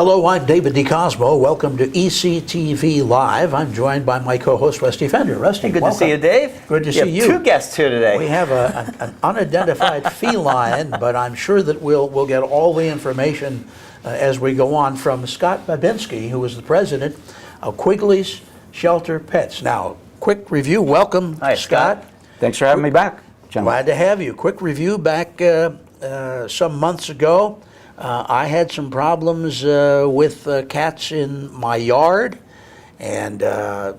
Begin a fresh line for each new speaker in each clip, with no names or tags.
Hello, I'm David DeCosmo. Welcome to ECTV Live. I'm joined by my co-host, Rusty Fender. Rusty,
good
welcome.
to see you, Dave.
Good to see you.
Two guests here today.
We have an unidentified feline, but I'm sure that we'll get all the information as we go on from Scott Babinski, who is the president of Quigley's Shelter Pets. Now, quick review. Welcome,
Hi, Scott.
Thanks for having me back, gentlemen.
Glad to have you. Quick review. Back some months ago, I had some problems with cats in my yard, and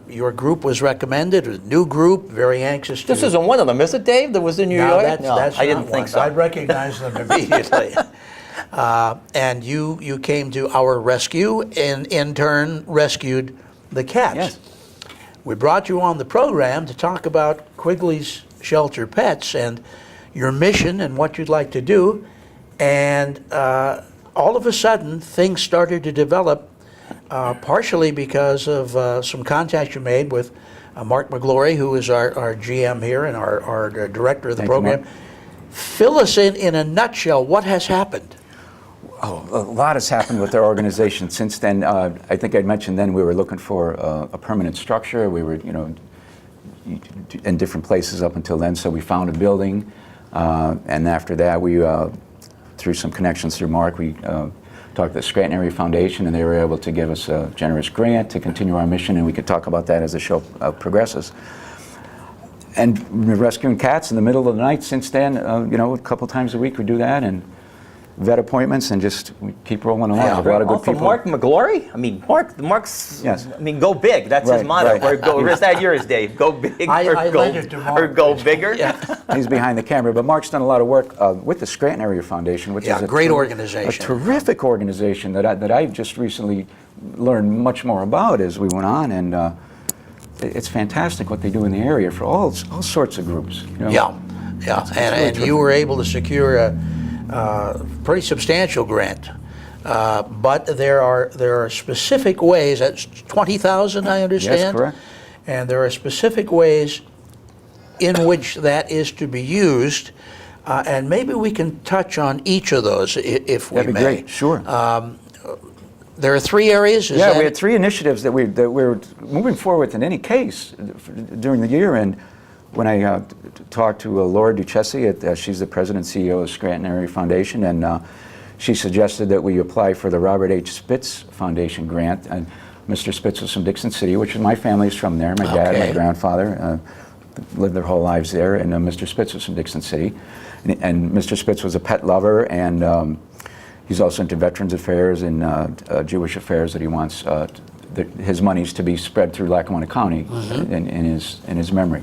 your group was recommended, a new group, very anxious to...
This isn't one of them, is it, Dave, that was in New York?
That's
I didn't
not
think
one.
so.
I recognized them immediately. And you came to our rescue and in turn rescued the cats.
Yes.
We brought you on the program to talk about Quigley's Shelter Pets and your mission and what you'd like to do. And all of a sudden, things started to develop, partially because of some contacts you made with Mark McGlory, who is our GM here and our director of the program. Fill us in a nutshell, what has happened?
Oh, a lot has happened with our organization since then. I think I mentioned then we were looking for a permanent structure. We were, in different places up until then, so we found a building. And after that, we, through some connections through Mark, we talked to the Scranton Area Foundation, and they were able to give us a generous grant to continue our mission, and we could talk about that as the show progresses. And we're rescuing cats in the middle of the night since then. A couple times a week we do that, and vet appointments, and just we keep rolling along.
Yeah,
a lot of good people.
Mark McGlory? I mean, Mark's,
yes.
I mean, go big. That's his motto.
Right.
Or is that yours, Dave? Go big or go bigger?
Yeah.
He's behind the camera, but Mark's done a lot of work with the Scranton Area Foundation, which is a
great organization.
A terrific organization that I've just recently learned much more about as we went on, and it's fantastic what they do in the area for all sorts of groups.
Yeah. And you were able to secure a pretty substantial grant, but there are specific ways. That's $20,000, I understand.
Yes, correct.
And there are specific ways in which that is to be used, and maybe we can touch on each of those if we may.
That'd be great. Sure.
There are three areas.
We had three initiatives that we're moving forward with in any case during the year. And when I talked to Laura Duchessi, she's the president and CEO of Scranton Area Foundation, and she suggested that we apply for the Robert H. Spitz Foundation grant. And Mr. Spitz was from Dixon City, which my family's from there. My dad, my grandfather lived their whole lives there, and Mr. Spitz was from Dixon City. And Mr. Spitz was a pet lover, and he's also into Veterans Affairs and Jewish affairs, that he wants his monies to be spread through Lackawanna County in his memory.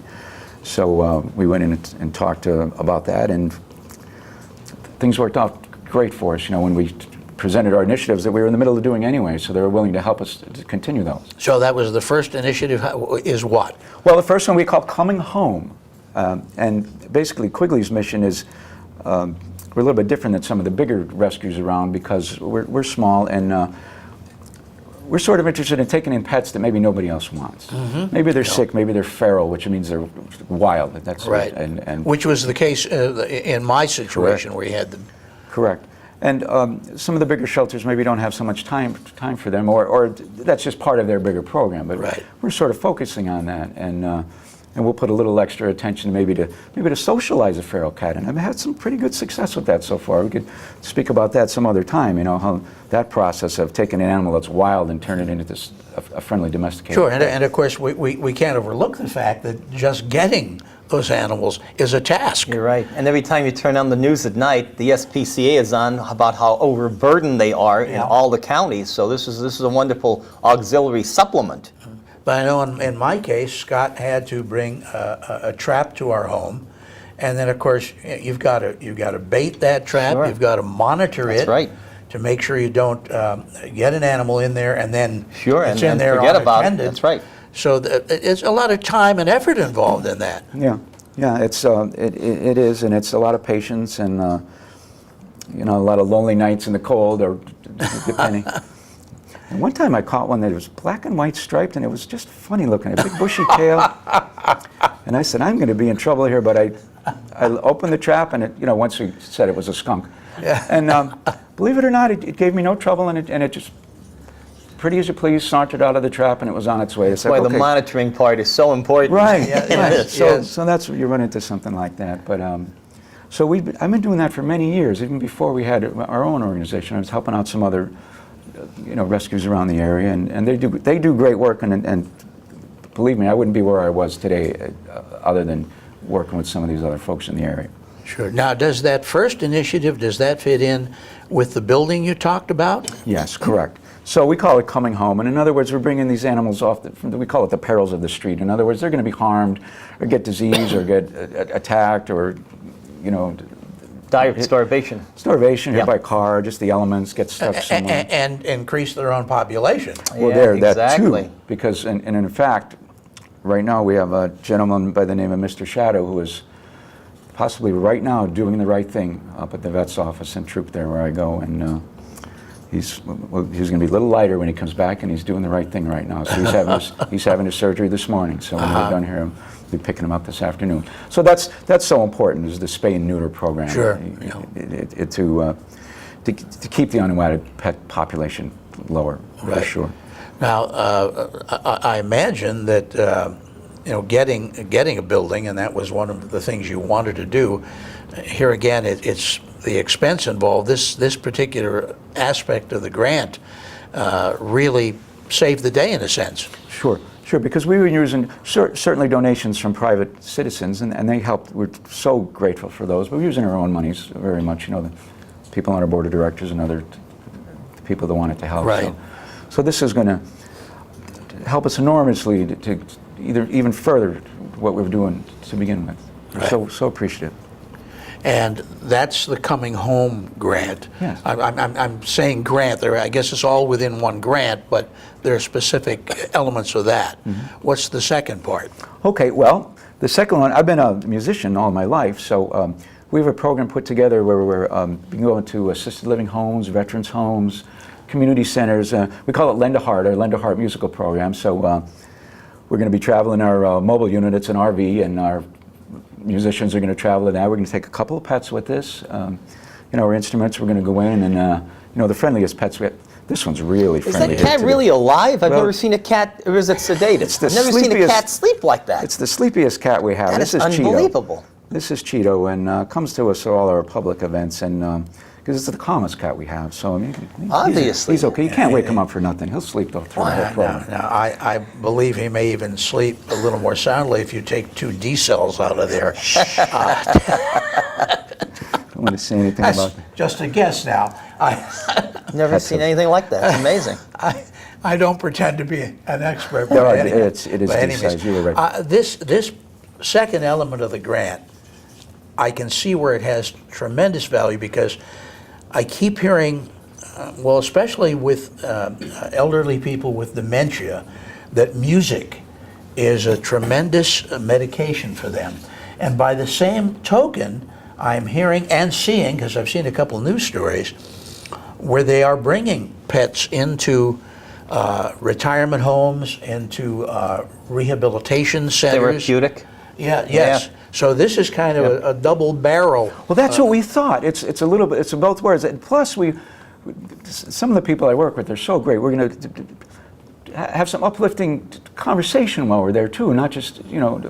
So we went in and talked about that, and things worked out great for us. When we presented our initiatives that we were in the middle of doing anyway, so they were willing to help us to continue those. So
that was the first initiative. Is what?
Well, the first one we call Coming Home, and basically Quigley's mission is we're a little bit different than some of the bigger rescues around because we're small, and we're sort of interested in taking in pets that maybe nobody else wants. Maybe they're sick, maybe they're feral, which means they're wild. That's
right.
And
which was the case in my situation, where you had them.
Correct. And some of the bigger shelters maybe don't have so much time for them, or that's just part of their bigger program. But we're sort of focusing on that, and we'll put a little extra attention maybe to socialize a feral cat, and I've had some pretty good success with that so far. We could speak about that some other time. How that process of taking an animal that's wild and turning it into a friendly domesticated.
Sure, and of course we can't overlook the fact that just getting those animals is a task.
You're right. And every time you turn on the news at night, the SPCA is on about how overburdened they are in all the counties. So this is a wonderful auxiliary supplement.
But I know in my case, Scott had to bring a trap to our home, and then of course you've got to bait that trap.
Sure.
You've got to monitor it.
Right.
To make sure you don't get an animal in there and then
it's
in there
forget about it.
unattended.
That's right.
So it's a lot of time and effort involved in that.
Yeah, it's it is, and it's a lot of patience and a lot of lonely nights in the cold, or depending. And one time I caught one that was black and white striped, and it was just funny looking, a big bushy tail. And I said, I'm going to be in trouble here, but I opened the trap, and once we said it was a skunk.
Yeah.
And believe it or not, it gave me no trouble, and it just pretty as you please, sauntered out of the trap, and it was on its way.
That's why the monitoring part is so important.
Right.
Yes,
So,
yes.
so that's you run into something like that. But so I've been doing that for many years, even before we had our own organization. I was helping out some other, rescues around the area, and they do great work. And believe me, I wouldn't be where I was today other than working with some of these other folks in the area.
Sure. Now, does that first initiative, does that fit in with the building you talked about?
Yes, correct. So we call it coming home, and in other words, we're bringing these animals off. We call it the perils of the street. In other words, they're going to be harmed, or get disease, or get attacked, or
Die of starvation.
Starvation, hit
Yeah.
by a car, just the elements, get stuck somewhere.
And increase their own population.
Well,
Yeah,
that
exactly.
too, because and in fact, right now we have a gentleman by the name of Mr. Shadow who is possibly right now doing the right thing up at the vet's office in Troop there where I go, and he's going to be a little lighter when he comes back, and he's doing the right thing right now. So he's having his surgery this morning. So when we're done here, I'll be picking him up this afternoon. So that's so important, is the spay and neuter program.
Sure.
To keep the unwanted pet population lower, for
Right.
sure.
Now, I imagine that getting a building, and that was one of the things you wanted to do. Here again, it's the expense involved. This particular aspect of the grant really saved the day in a sense.
Sure, because we were using certainly donations from private citizens, and they helped. We're so grateful for those. But we're using our own monies very much. The people on our board of directors and other people that wanted to help.
Right.
So this is going to help us enormously to even further what we were doing to begin with.
Right.
So appreciative.
And that's the Coming Home grant.
Yes.
I'm saying grant there. I guess it's all within one grant, but there are specific elements of that. What's the second part?
Okay, well, the second one, I've been a musician all my life, so we have a program put together where we're going to assisted living homes, veterans homes, community centers. We call it Lend a Heart, our Lend a Heart musical program. So we're going to be traveling our mobile unit. It's an RV, and our musicians are going to travel in that. We're going to take a couple of pets with us. Our instruments, we're going to go in, and the friendliest pets we have. This one's really
Is
friendly.
that cat really alive? I've
Well,
never seen a cat, or is it sedated?
it's the
I've never seen a
sleepiest-
cat sleep like that.
It's the sleepiest cat we have.
That
This
is
is Cheeto.
unbelievable.
This is Cheeto, and comes to us at all our public events, and because it's the calmest cat we have. So I mean,
Obviously.
he's okay. You can't wake him up for nothing. He'll sleep through the whole program.
Now, I believe he may even sleep a little more soundly if you take 2 D cells out of there.
Don't want to say anything
That's
about that.
just a guess now.
Never seen anything like that. It's amazing.
I don't pretend to be an expert.
No,
by
it
any-
is
by any
decent
means.
size. You were right.
This second element of the grant, I can see where it has tremendous value, because I keep hearing, especially with elderly people with dementia, that music is a tremendous medication for them. And by the same token, I'm hearing and seeing, because I've seen a couple of news stories, where they are bringing pets into retirement homes, into rehabilitation centers.
Therapeutic.
Yeah, yes.
Yeah.
So this is kind of a double barrel.
Well, that's what we thought. It's a little bit. It's both words. And plus, some of the people I work with, they're so great. We're going to have some uplifting conversation while we're there too, not just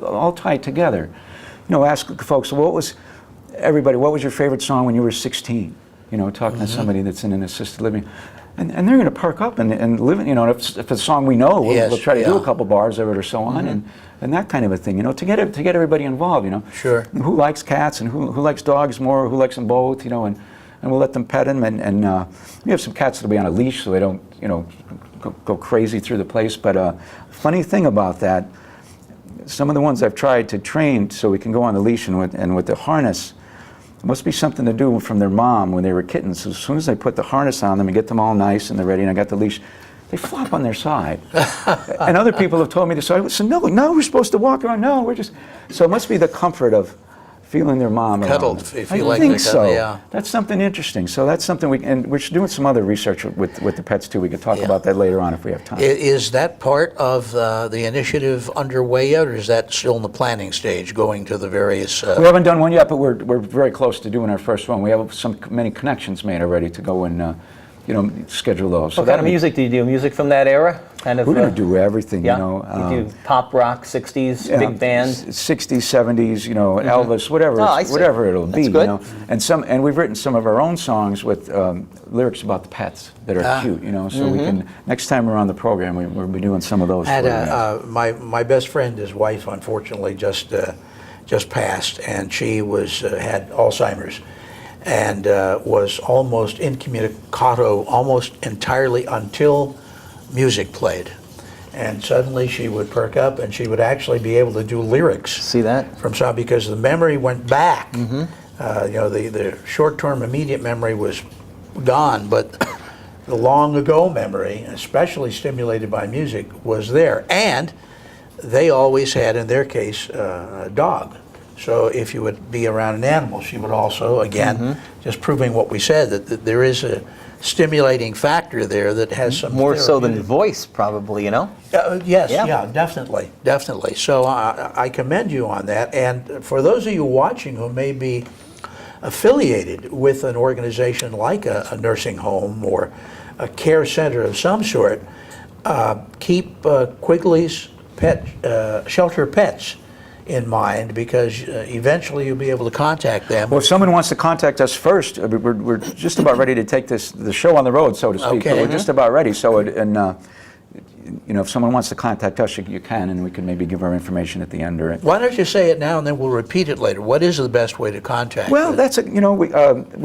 all tied together. Ask folks, what was your favorite song when you were 16? Talking to somebody that's in an assisted living. And they're going to perk up and live. If it's a song we know, we'll try to do a couple bars of it or so on, and that kind of a thing. To get everybody involved.
Sure.
And who likes cats and who likes dogs more? Who likes them both? And we'll let them pet them. And we have some cats that'll be on a leash so they don't go crazy through the place. But funny thing about that, some of the ones I've tried to train so we can go on the leash and with the harness. It must be something to do from their mom when they were kittens. So as soon as I put the harness on them and get them all nice and they're ready and I got the leash, they flop on their side. And other people have told me this. So I said, no, we're supposed to walk around. No, we're just. So it must be the comfort of feeling their mom
Cuddled,
around.
if you
I
like
think
to
so.
cuddle, yeah.
That's something interesting. So that's something and we're doing some other research with the pets too. We could talk about that later on if we have time.
Is that part of the initiative underway yet, or is that still in the planning stage, going to the various...
We haven't done one yet, but we're very close to doing our first one. We have many connections made already to go and schedule those.
What kind of music do you do? Music from that era? Kind of.
We're going to do everything,
yeah?
you know.
You do pop rock, 60s, big band?
60s, 70s, Elvis, whatever,
Oh, I see.
whatever it'll
That's
be,
good.
And we've written some of our own songs with lyrics about the pets that are cute, so we can, next time we're on the program, we'll be doing some of those.
Had
for you guys.
my best friend, his wife, unfortunately just passed, and she had Alzheimer's, and was almost incommunicado almost entirely until music played, and suddenly she would perk up and she would actually be able to do lyrics.
See that?
From some, because the memory went back. The short-term immediate memory was gone, but the long ago memory, especially stimulated by music, was there. And they always had, in their case, a dog. So if you would be around an animal, she would also, again, just proving what we said, that there is a stimulating factor there that has some
More so than
therapeutic-
voice, probably,
Yes,
Yeah.
yeah, definitely. So I commend you on that. And for those of you watching who may be affiliated with an organization like a nursing home or a care center of some sort, keep Quigley's Shelter Pets in mind, because eventually you'll be able to contact them.
Well, if someone wants to contact us first, we're just about ready to take the show on the road, so to speak.
Okay.
But we're just about ready. So, if someone wants to contact us, you can, and we can maybe give our information at the end. Or
Why don't you say it now and then we'll repeat it later? What is the best way to contact
well,
them?
that's we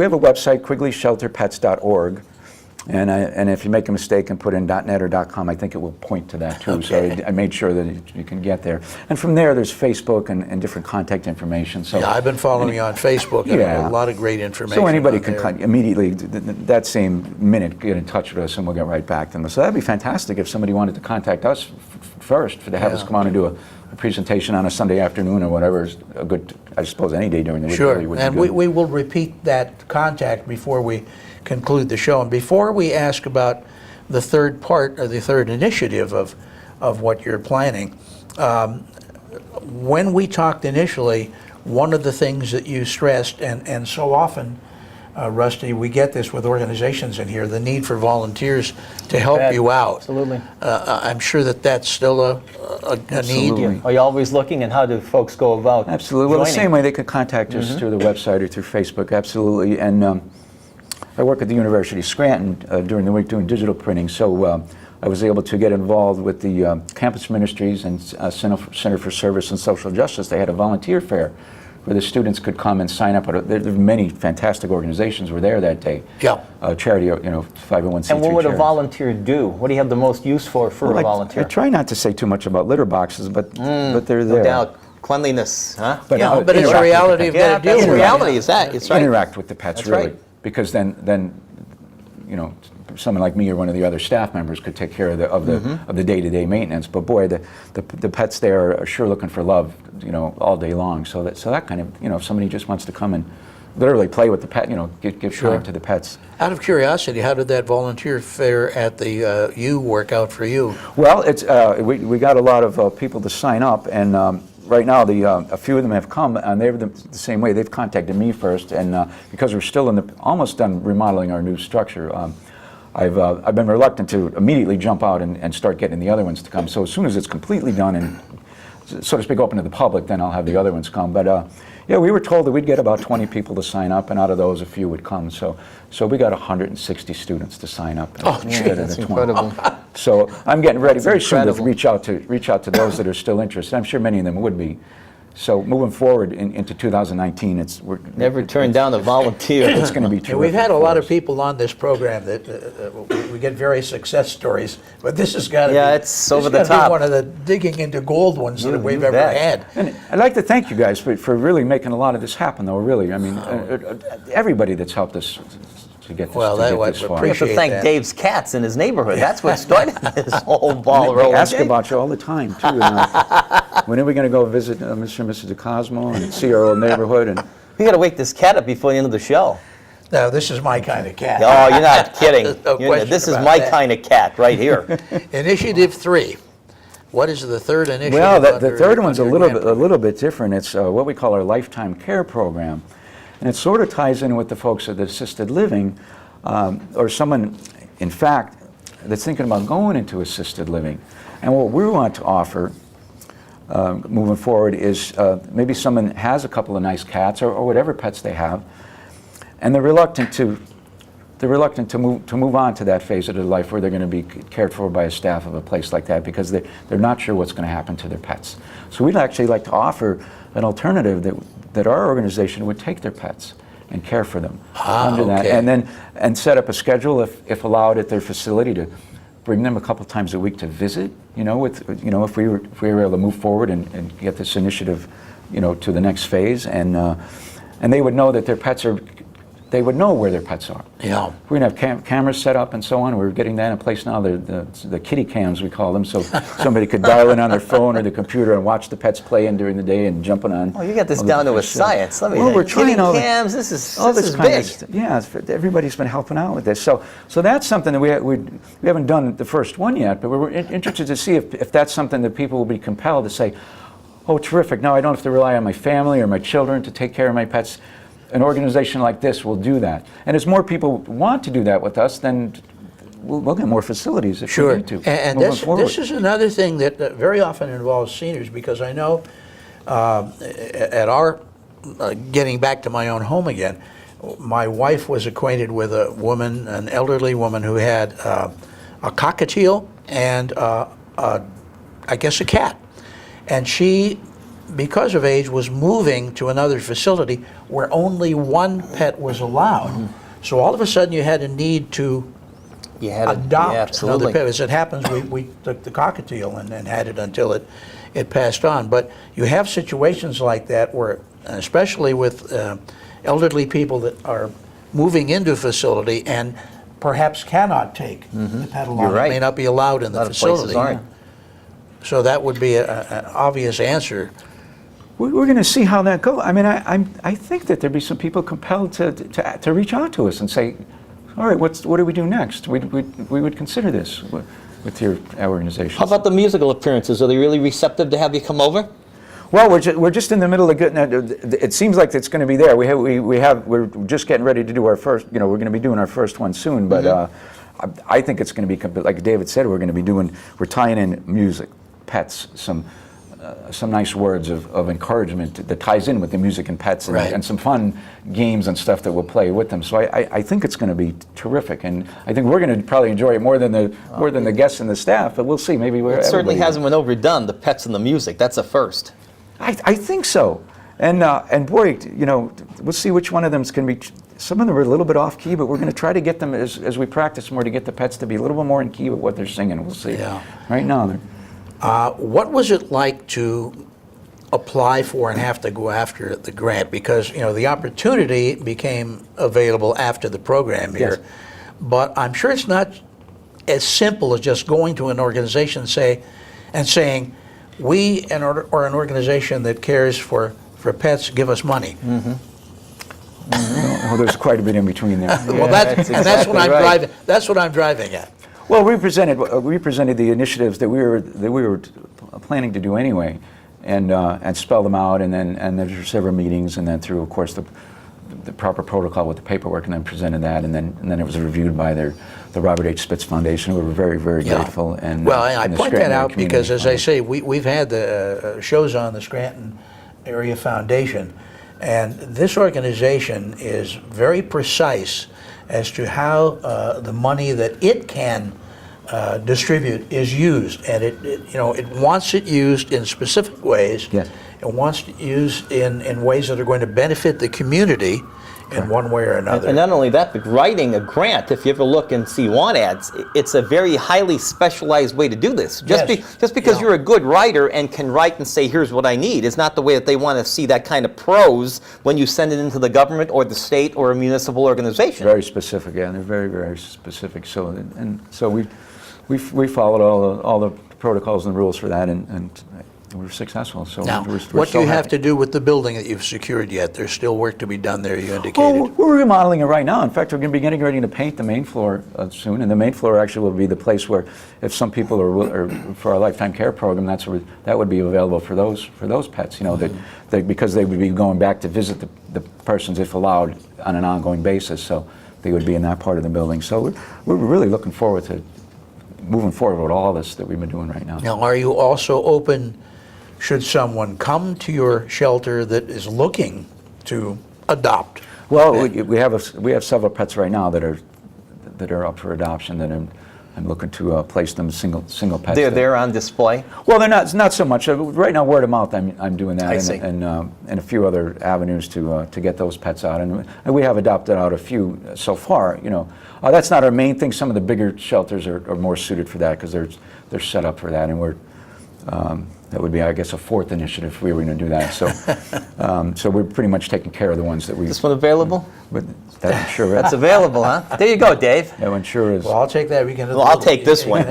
have a website, QuigleyShelterPets.org. And if you make a mistake and put in .net or .com, I think it will point to that too.
Okay.
So I made sure that you can get there. And from there, there's Facebook and different contact information. So
Yeah, I've been following you on Facebook, and
Yeah.
a lot of great information.
so anybody
on
can
there.
immediately, that same minute, get in touch with us, and we'll get right back to them. So that'd be fantastic if somebody wanted to contact us first, to have us
Yeah.
come on and do a presentation on a Sunday afternoon or whatever is a good. I suppose any day during the week.
Sure,
really would be
and
good.
we will repeat that contact before we conclude the show. And before we ask about the third part, or the third initiative of what you're planning, when we talked initially, one of the things that you stressed, and so often, Rusty, we get this with organizations in here, the need for volunteers to help
bet.
you out.
Absolutely.
I'm sure that's still a need.
Absolutely.
Are you always looking, and how do folks go about
Absolutely. Well, the
joining?
same way they could contact us through the website or through Facebook. Absolutely. And I work at the University of Scranton during the week doing digital printing, so I was able to get involved with the campus ministries and Center for Service and Social Justice. They had a volunteer fair where the students could come and sign up. There are many fantastic organizations were there that day.
Yeah.
Charity, 501c3
And what would a
charities.
volunteer do? What do you have the most use for
Well,
a volunteer?
I try not to say too much about litter boxes, but they're there.
No doubt. Cleanliness, huh?
But,
Yeah,
uh,
but it's a
interact with
reality
the
of
pets.
getting a deal
that's the
with it.
reality. Is that? It's right.
Interact with the pets,
That's
really,
right.
because then someone like me or one of the other staff members could take care of the day-to-day maintenance. But boy, the pets there are sure looking for love, all day long. So that kind of, if somebody just wants to come and literally play with the pet, give
Sure.
time to the pets.
Out of curiosity, how did that volunteer fair at the U work out for you?
Well, it's we got a lot of people to sign up, and right now a few of them have come, and they're the same way. They've contacted me first, and because we're still almost done remodeling our new structure, I've been reluctant to immediately jump out and start getting the other ones to come. So as soon as it's completely done and, so to speak, open to the public, then I'll have the other ones come. But yeah, we were told that we'd get about 20 people to sign up, and out of those, a few would come. So we got 160 students to sign up.
Oh, gee,
instead of
That's
the 20.
incredible.
So I'm getting ready very soon to
incredible.
reach out to those that are still interested. I'm sure many of them would be. So moving forward into 2019, we're
Never turn down a volunteer.
It's going to be terrific.
Yeah, we've had a
for
lot of
us.
people on this program that we get various success stories, but this has got to
Yeah,
be,
it's over
this has
the
gotta be
top.
one of the digging into gold ones that we've
you
ever
bet.
had.
And I'd like to thank you guys for really making a lot of this happen, though, really. I mean, everybody that's helped us to get this,
Well,
to
that
get
was
this far.
We have to
Appreciate
thank
that.
Dave's cats in his neighborhood. That's what started this whole ball
They
rolling.
ask
Dave.
about you all the time, too. When are we going to go visit Mr. and Mrs. DeCosmo and see our old neighborhood? And
We got to wake this cat up before the end of the show.
Now, this is my kind of cat.
Oh, you're not kidding.
No question
This is
about
my
that.
kind of cat right here.
Initiative 3. What is the third initiative?
well, the
under-
third one's a
under
little
grant
bit different. It's what we call our lifetime care program, and it sort of ties in with the folks at the assisted living. or someone, in fact, that's thinking about going into assisted living. And what we want to offer moving forward is maybe someone has a couple of nice cats or whatever pets they have, and they're reluctant to move on to that phase of their life where they're going to be cared for by a staff of a place like that because they're not sure what's going to happen to their pets. So we'd actually like to offer an alternative that our organization would take their pets and care for them under that, and set up a schedule if allowed at their facility to bring them a couple times a week to visit. If we were able to move forward and get this initiative, to the next phase, and they would know that their pets are. They would know where their pets are.
Yeah.
We're going to have cameras set up and so on. We're getting that in place now, the kitty cams, we call them, so somebody could dial in on their phone or the computer and watch the pets playing during the day and jumping on.
Oh, you got this down to a science. Let me
we're trying
kitty
all
cams, this is big.
Yeah, everybody's been helping out with this. So that's something that we haven't done the first one yet, but we're interested to see if that's something that people will be compelled to say, oh, terrific, now I don't have to rely on my family or my children to take care of my pets. An organization like this will do that. And as more people want to do that with us, then we'll get more facilities if we need to.
And this is another thing that very often involves seniors, because I know at our, getting back to my own home again, my wife was acquainted with a woman, an elderly woman who had a cockatiel and I guess a cat. And she, because of age, was moving to another facility where only one pet was allowed. So all of a sudden you had a need to adopt another pet. As it happens, we took the cockatiel and had it until it passed on. But you have situations like that where, especially with elderly people that are moving into a facility and perhaps cannot take the pet along.
You're right.
It may not be allowed in the facility.
A lot of places aren't.
So that would be an obvious answer.
We're going to see how that goes. I mean, I think that there'd be some people compelled to reach out to us and say, all right, what do we do next? We would consider this with your organization.
How about the musical appearances? Are they really receptive to have you come over?
Well, we're just in the middle of getting that. It seems like it's going to be there. We're just getting ready to do our first. We're going to be doing our first one soon. But I think it's going to be, like David said, we're tying in music, pets, some nice words of encouragement that ties in with the music and pets, and some fun games and stuff that we'll play with them. So I think it's going to be terrific, and I think we're going to probably enjoy it more than the guests and the staff. But we'll see. Maybe
it certainly hasn't been overdone. The pets and the music. That's a first.
I think so. And boy, we'll see which one of them is going to be. Some of them are a little bit off key, but we're going to try to get them as we practice more to get the pets to be a little bit more in key with what they're singing. We'll see.
Yeah.
Right now, they're.
What was it like to apply for and have to go after the grant? Because the opportunity became available after the program here, but I'm sure it's not as simple as just going to an organization saying, we are an organization that cares for pets, give us money.
Well, there's quite a bit in between there.
Well, that's what I'm driving. That's what I'm driving at.
Well, we presented the initiatives that we were planning to do anyway, and spell them out, and there's several meetings, and then through, of course, the proper protocol with the paperwork, and then presented that, and then it was reviewed by the Robert H. Spitz Foundation. We were very, very grateful. And
well, I point that out because, as I say, we've had the shows on the Scranton Area Foundation, and this organization is very precise as to how the money that it can distribute is used, and it wants it used in specific ways.
Yes.
It wants it used in ways that are going to benefit the community in one way or another.
And not only that, but writing a grant, if you ever look and see want ads, it's a very highly specialized way to do this. Just because you're a good writer and can write and say, here's what I need, is not the way that they want to see that kind of prose when you send it into the government or the state or a municipal organization.
Very specific, yeah, they're very, very specific. So we followed all the protocols and rules for that, and we're successful. So
now,
we're
what do you have
happy.
to do with the building that you've secured yet? There's still work to be done there, you indicated.
Oh, we're remodeling it right now. In fact, we're going to be getting ready to paint the main floor soon, and the main floor actually will be the place where, if some people are for our lifetime care program, that would be available for those pets. Because they would be going back to visit the persons if allowed on an ongoing basis. So they would be in that part of the building. So we're really looking forward to moving forward with all this that we've been doing right now.
Now, are you also open, should someone come to your shelter that is looking to adopt?
Well, we have several pets right now that are up for adoption that I'm looking to place them single pets.
They're on display?
Well, they're not so much. Right now, word of mouth, I'm doing that,
I see.
and a few other avenues to get those pets out, and we have adopted out a few so far. That's not our main thing. Some of the bigger shelters are more suited for that because they're set up for that, and that would be, I guess, a fourth initiative if we were going to do that. So we're pretty much taking care of the ones that we.
This one available?
But that sure is.
That's available, huh? There you go, Dave.
That one sure is.
Well, I'll take that.
Well, I'll take this one.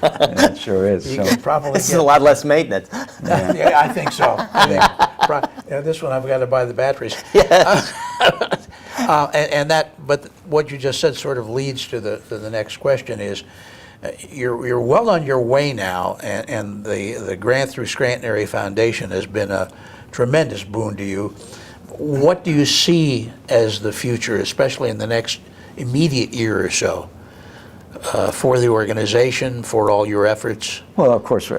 That sure is.
You
So.
can probably
This is
get,
a lot less maintenance.
yeah, I think so. This one I've got to buy the batteries. But what you just said sort of leads to the next question is, you're well on your way now, and the grant through Scranton Area Foundation has been a tremendous boon to you. What do you see as the future, especially in the next immediate year or so, for the organization, for all your efforts?
Well, of course,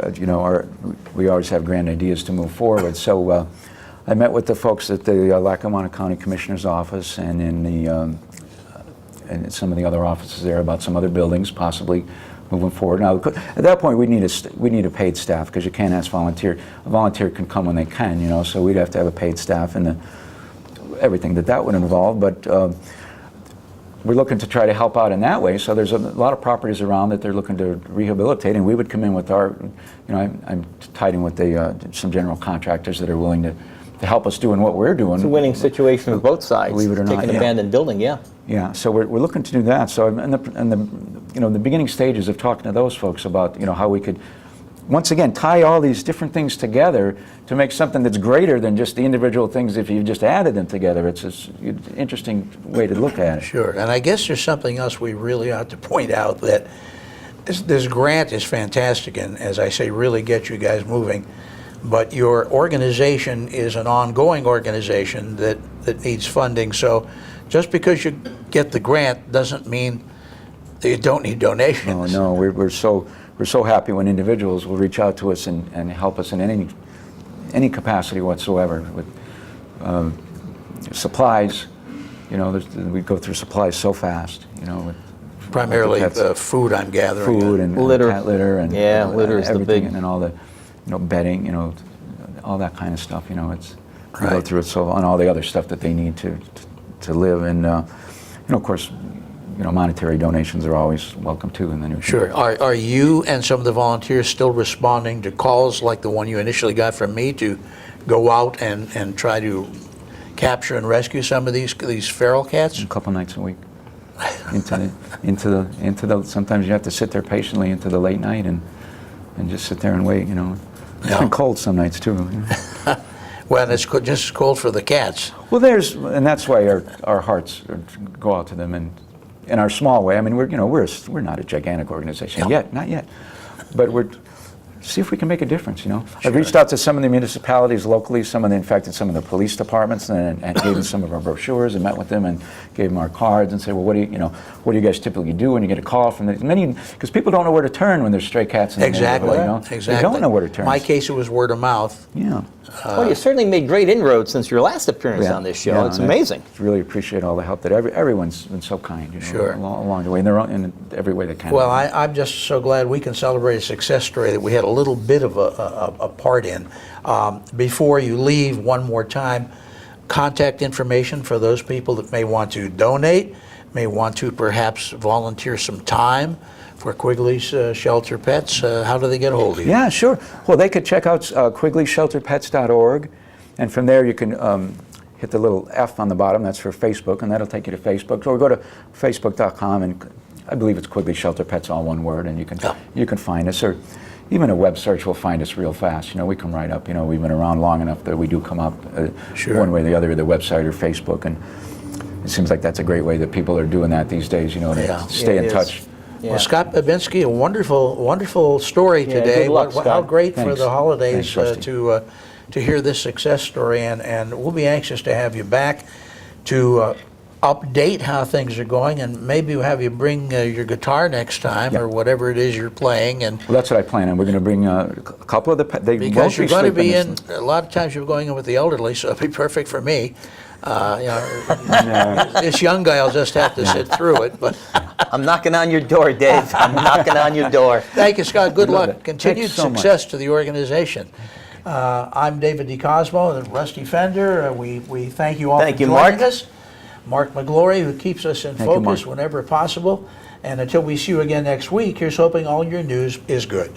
we always have grand ideas to move forward. So I met with the folks at the Lackawanna County Commissioner's Office and in some of the other offices there about some other buildings possibly moving forward. Now, at that point, we need a paid staff because you can't ask volunteer. A volunteer can come when they can, so we'd have to have a paid staff and everything that would involve. But we're looking to try to help out in that way. So there's a lot of properties around that they're looking to rehabilitate, and we would come in with our, I'm tied in with some general contractors that are willing to help us doing what we're doing.
It's a winning situation for both sides.
Believe it or not,
Take an
yeah.
abandoned building, yeah.
Yeah, so we're looking to do that. So in the beginning stages of talking to those folks about how we could once again tie all these different things together to make something that's greater than just the individual things if you just added them together. It's an interesting way to look at it.
Sure, and I guess there's something else we really ought to point out, that this grant is fantastic and, as I say, really gets you guys moving. But your organization is an ongoing organization that needs funding. So just because you get the grant doesn't mean that you don't need donations.
No, we're so happy when individuals will reach out to us and help us in any capacity whatsoever with supplies. We go through supplies so fast. With
Primarily
pets.
food, I'm gathering.
Food and
Litter.
cat litter and
Litter is the
everything,
big.
and all the bedding, all that kind of stuff. We
Right.
go through it and all the other stuff that they need to live, and of course, monetary donations are always welcome too in the new.
Sure. Are you and some of the volunteers still responding to calls like the one you initially got from me to go out and try to capture and rescue some of these feral cats?
A couple nights a week. Into the. Sometimes you have to sit there patiently into the late night and just sit there and wait. It's been cold some nights too.
Well, it's just as cold for the cats.
Well, and that's why our hearts go out to them, and in our small way. I mean, we're not a gigantic organization yet, not yet, but see if we can make a difference.
Sure.
I've reached out to some of the municipalities locally, some of the police departments, and gave them some of our brochures and met with them and gave them our cards and said, well, what do you guys typically do when you get a call from because people don't know where to turn when there's stray cats in the
Exactly.
neighborhood.
Exactly.
They don't know where to turn.
My case, it was word of mouth.
Yeah.
Well, you certainly made great inroads since your last appearance on this show.
Yeah,
It's
and
amazing.
I really appreciate all the help that everyone's been so kind.
Sure.
Along the way, in every way they can.
Well, I'm just so glad we can celebrate a success story that we had a little bit of a part in. Before you leave, one more time, contact information for those people that may want to donate, may want to perhaps volunteer some time for Quigley's Shelter Pets. How do they get a hold of you?
Yeah, sure. Well, they could check out QuigleyShelterPets.org, and from there you can hit the little F on the bottom. That's for Facebook, and that'll take you to Facebook. Or go to Facebook.com, and I believe it's Quigley Shelter Pets, all one word, and you can find us. Or even a web search will find us real fast. We come right up. We've been around long enough that we do come up
Sure.
one way or the other, the website or Facebook, and it seems like that's a great way that people are doing that these days. To stay in touch.
Yeah.
Well, Scott Babinski, a wonderful story today.
good luck,
How
Scott.
great for
Thanks.
the holidays
Thanks,
to hear this success story, and we'll be anxious to have you back to update how things are going, and maybe we'll have you bring your guitar next time, or whatever it is you're playing. And
Well, that's what I plan on. We're going to bring a couple of the they
because
won't
you're going to be
sleeping
in, a lot of times you're going in with the elderly, so it'll be perfect for me. This young guy will just have to sit through it. But
I'm knocking on your door, Dave. I'm knocking on your door.
thank you, Scott. Good
love
luck.
it.
Continued
Thanks so much.
success to the organization. I'm David DeCosmo, the Rusty Fender. We thank you all
Thank
for
you,
joining
Mark.
us. Mark McGlory, who keeps us in
Thank you,
focus
Mark.
whenever possible. And until we see you again next week, here's hoping all your news is good.